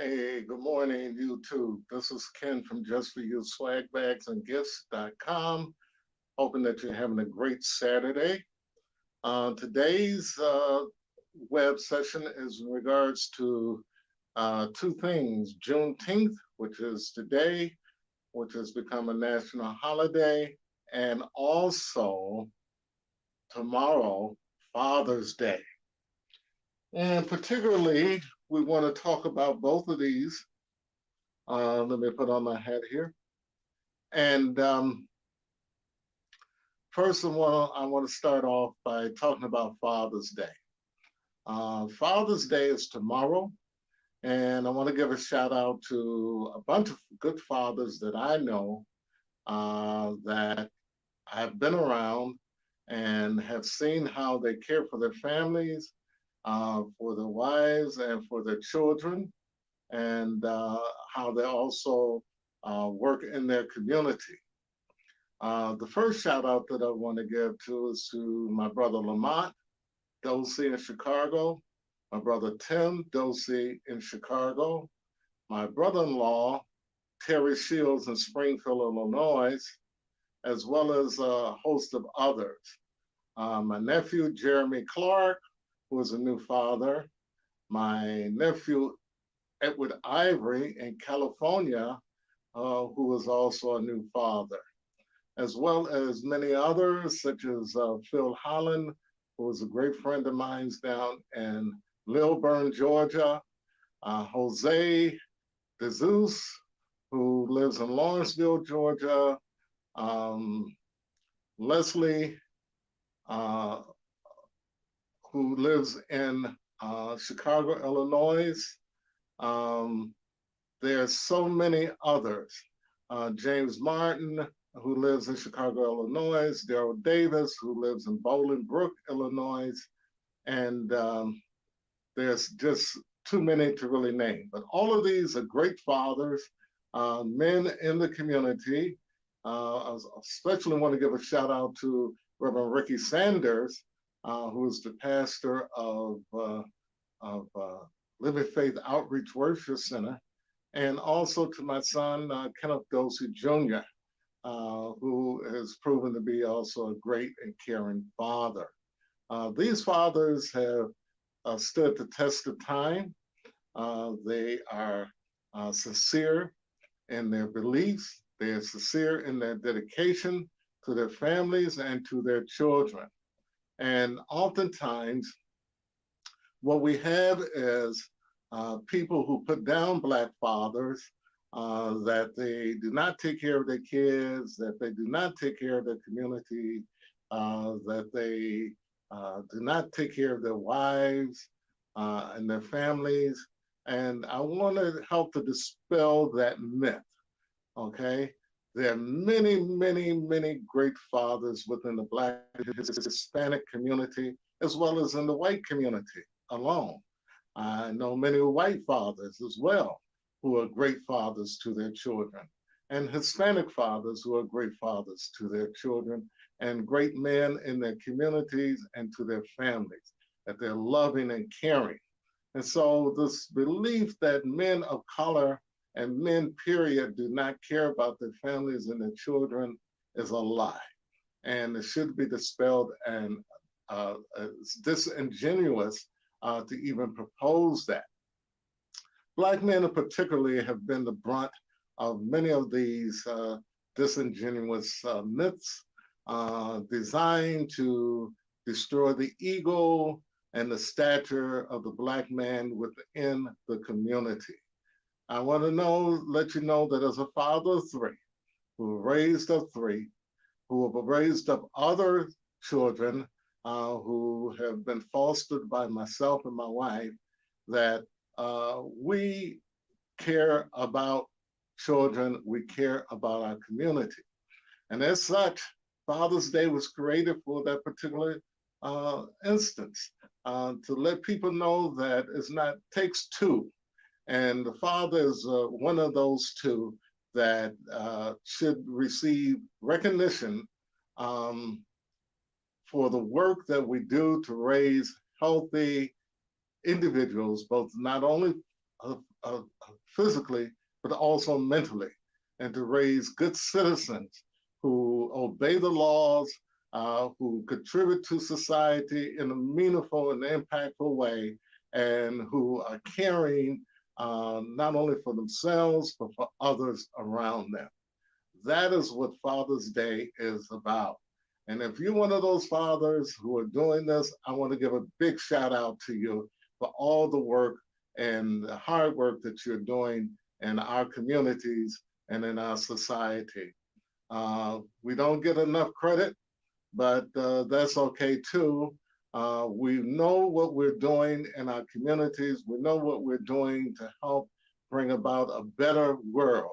Hey, good morning, YouTube. This is Ken from Just For You swagbagsandgifts.com. Hoping that you're having a great Saturday. Today's web session is in regards to two things: Juneteenth, which is today, which has become a national holiday, and also tomorrow, Father's Day. And particularly, we want to talk about both of these. Let me put on my hat here. And first of all, I want to start off by talking about Father's Day. Father's Day is tomorrow, and I want to give a shout out to a bunch of good fathers that I know that I've been around and have seen how they care for their families, for their wives, and for their children, and how they also work in their community. The first shout out that I want to give to is to my brother Lamont Dosey in Chicago, my brother Tim Dosey in Chicago, my brother-in-law Terry Shields in Springfield, Illinois, as well as a host of others. My nephew Jeremy Clark, who is a new father, my nephew Edward Ivory in California, who is also a new father, as well as many others, such as Phil Holland, who is a great friend of mine down in Lilburn, Georgia, Jose DeZeus, who lives in Lawrenceville, Georgia, Leslie, who lives in Chicago, Illinois. There are so many others. James Martin, who lives in Chicago, Illinois, Daryl Davis, who lives in Bolingbrook, Illinois, and there's just too many to really name. But all of these are great fathers, men in the community. I especially want to give a shout out to Reverend Ricky Sanders, who is the pastor of Living Faith Outreach Worship Center, and also to my son, Kenneth Dosey Jr., who has proven to be also a great and caring father. These fathers have stood the test of time. They are sincere in their beliefs. They are sincere in their dedication to their families and to their children. And oftentimes, what we have is people who put down Black fathers, that they do not take care of their kids, that they do not take care of their community, that they do not take care of their wives and their families. And I want to help to dispel that myth, okay? There are many, many, many great fathers within the Black Hispanic community, as well as in the white community alone. I know many white fathers as well who are great fathers to their children, and Hispanic fathers who are great fathers to their children, and great men in their communities and to their families, that they're loving and caring. And so this belief that men of color and men, period, do not care about their families and their children is a lie. And it should be dispelled, and it's disingenuous to even propose that. Black men particularly have been the brunt of many of these disingenuous myths designed to destroy the ego and the stature of the Black man within the community. I want to let you know that as a father of three, who raised up three, who have raised up other children who have been fostered by myself and my wife, that we care about children, we care about our community. And as such, Father's Day was created for that particular instance, to let people know that it's not, takes two. And the father is one of those two that should receive recognition for the work that we do to raise healthy individuals, both not only physically, but also mentally, and to raise good citizens who obey the laws, who contribute to society in a meaningful and impactful way, and who are caring not only for themselves, but for others around them. That is what Father's Day is about. And if you're one of those fathers who are doing this, I want to give a big shout out to you for all the work and the hard work that you're doing in our communities and in our society. We don't get enough credit, but that's okay too. We know what we're doing in our communities. We know what we're doing to help bring about a better world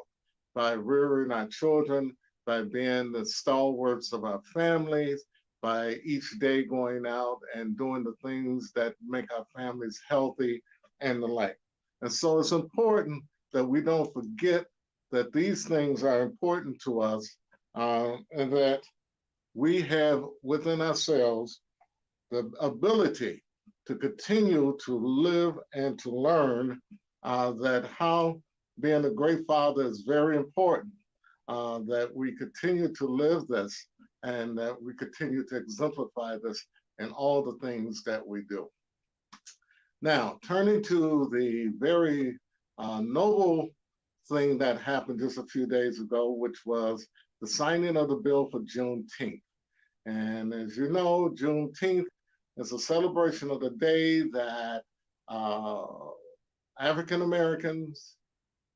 by rearing our children, by being the stalwarts of our families, by each day going out and doing the things that make our families healthy and the like. And so it's important that we don't forget that these things are important to us, and that we have within ourselves the ability to continue to live and to learn that how being a great father is very important, that we continue to live this and that we continue to exemplify this in all the things that we do. Now, turning to the very noble thing that happened just a few days ago, which was the signing of the bill for Juneteenth. And as you know, Juneteenth is a celebration of the day that uh, African Americans,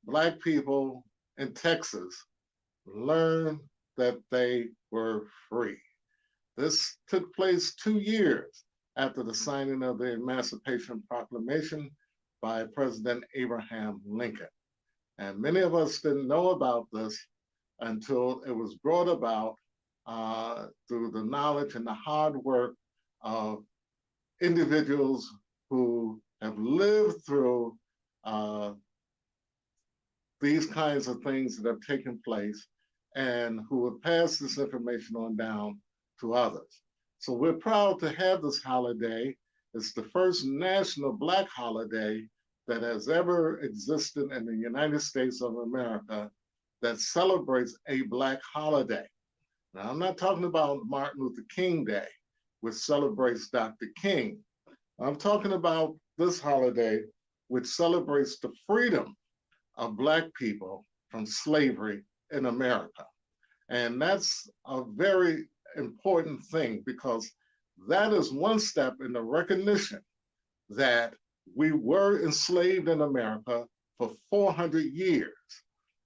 Black people in Texas learned that they were free. This took place 2 years after the signing of the Emancipation Proclamation by President Abraham Lincoln. And many of us didn't know about this until it was brought about through the knowledge and the hard work of individuals who have lived through these kinds of things that have taken place and who have passed this information on down to others. So we're proud to have this holiday. It's the first national Black holiday that has ever existed in the United States of America that celebrates a Black holiday. Now, I'm not talking about Martin Luther King Day, which celebrates Dr. King. I'm talking about this holiday, which celebrates the freedom of Black people from slavery in America. And that's a very important thing because that is one step in the recognition that we were enslaved in America for 400 years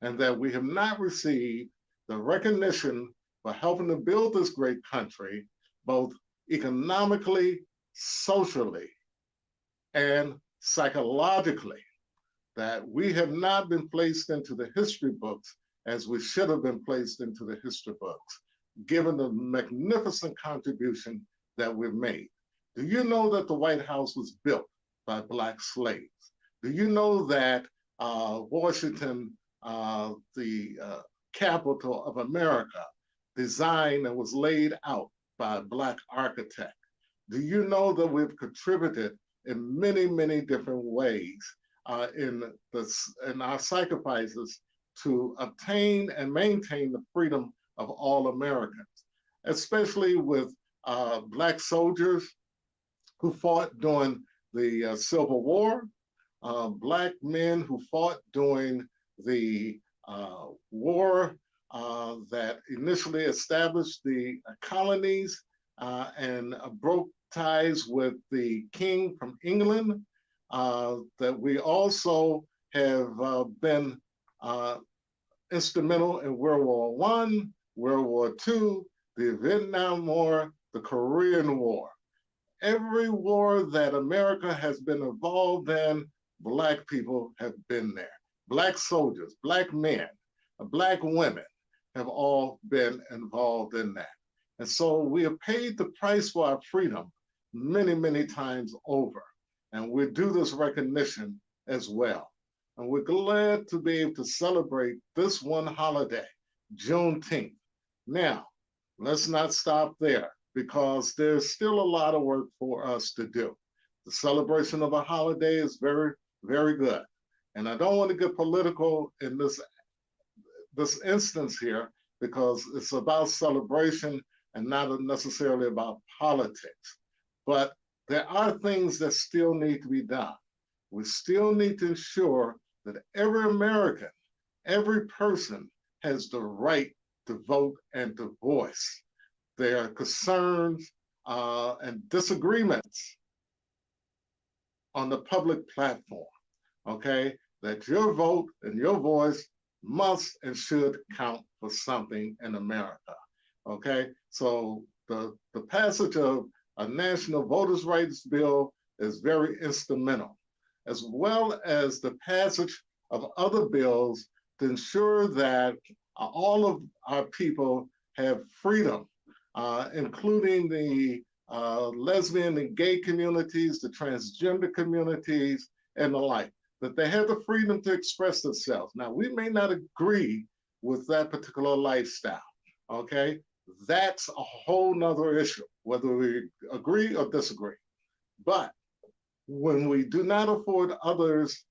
and that we have not received the recognition for helping to build this great country, both economically, socially, and psychologically, that we have not been placed into the history books as we should have been placed into the history books, given the magnificent contribution that we've made. Do you know that the White House was built by Black slaves? Do you know that Washington, the capital of America, designed and was laid out by a Black architect? Do you know that we've contributed in many, many different ways in our sacrifices to obtain and maintain the freedom of all Americans, especially with Black soldiers who fought during the Civil War, Black men who fought during the war that initially established the colonies and broke ties with the King from England, that we also have been instrumental in World War I, World War II, the Vietnam War, the Korean War. Every war that America has been involved in, Black people have been there. Black soldiers, Black men, Black women have all been involved in that. And so we have paid the price for our freedom many, many times over. And we're due this recognition as well. And we're glad to be able to celebrate this one holiday, Juneteenth. Now, let's not stop there because there's still a lot of work for us to do. The celebration of a holiday is very, very good. And I don't want to get political in this instance here because it's about celebration and not necessarily about politics. But there are things that still need to be done. We still need to ensure that every American, every person has the right to vote and to voice their concerns and disagreements on the public platform, okay? That your vote and your voice must and should count for something in America, okay? So the passage of a national voters' rights bill is very instrumental, as well as the passage of other bills to ensure that all of our people have freedom, including the lesbian and gay communities, the transgender communities, and the like, that they have the freedom to express themselves. Now, we may not agree with that particular lifestyle, okay? That's a whole nother issue, whether we agree or disagree. But when we do not afford others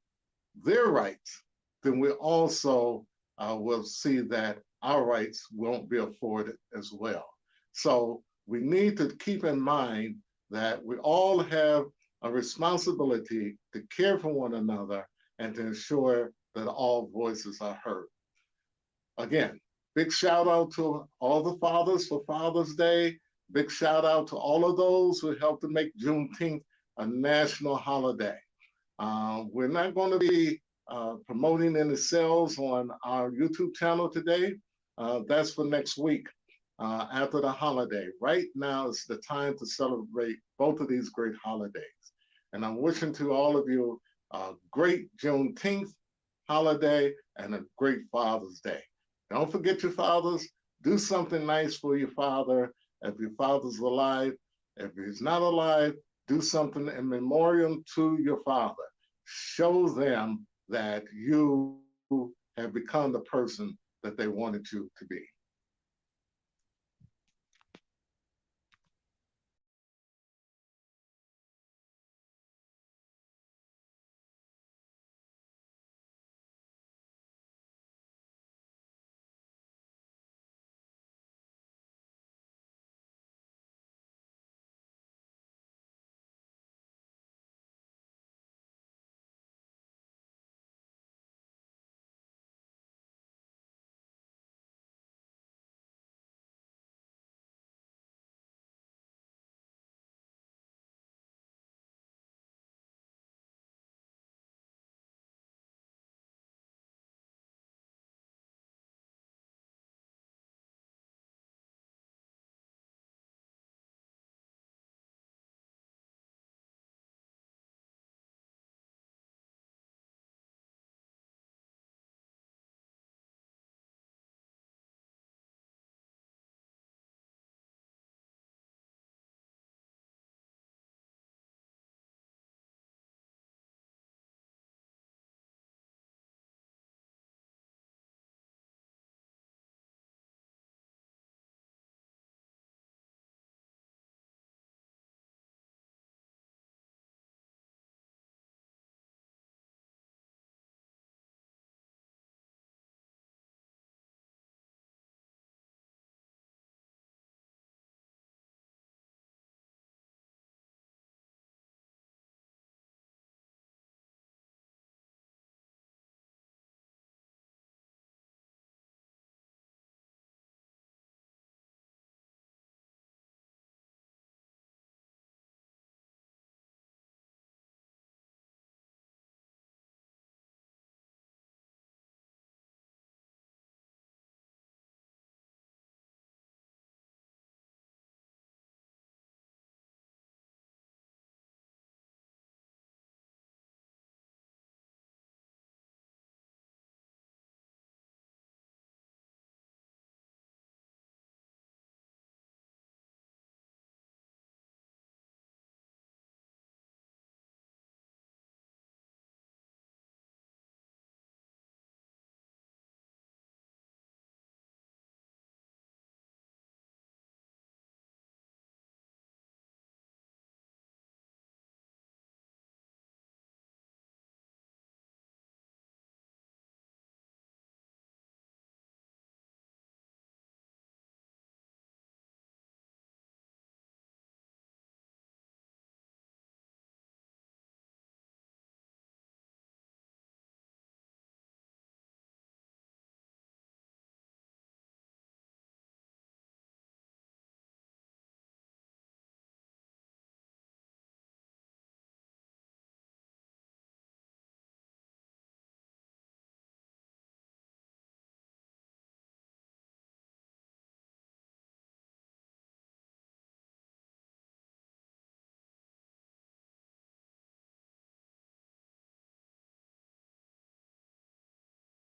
their rights, then we also will see that our rights won't be afforded as well. So we need to keep in mind that we all have a responsibility to care for one another and to ensure that all voices are heard. Again, big shout out to all the fathers for Father's Day. Big shout out to all of those who helped to make Juneteenth a national holiday. We're not going to be promoting any sales on our YouTube channel today. That's for next week after the holiday. Right now is the time to celebrate both of these great holidays. And I'm wishing to all of you a great Juneteenth holiday and a great Father's Day. Don't forget your fathers. Do something nice for your father. If your father's alive, if he's not alive, do something in memoriam to your father. Show them that you have become the person that they wanted you to be.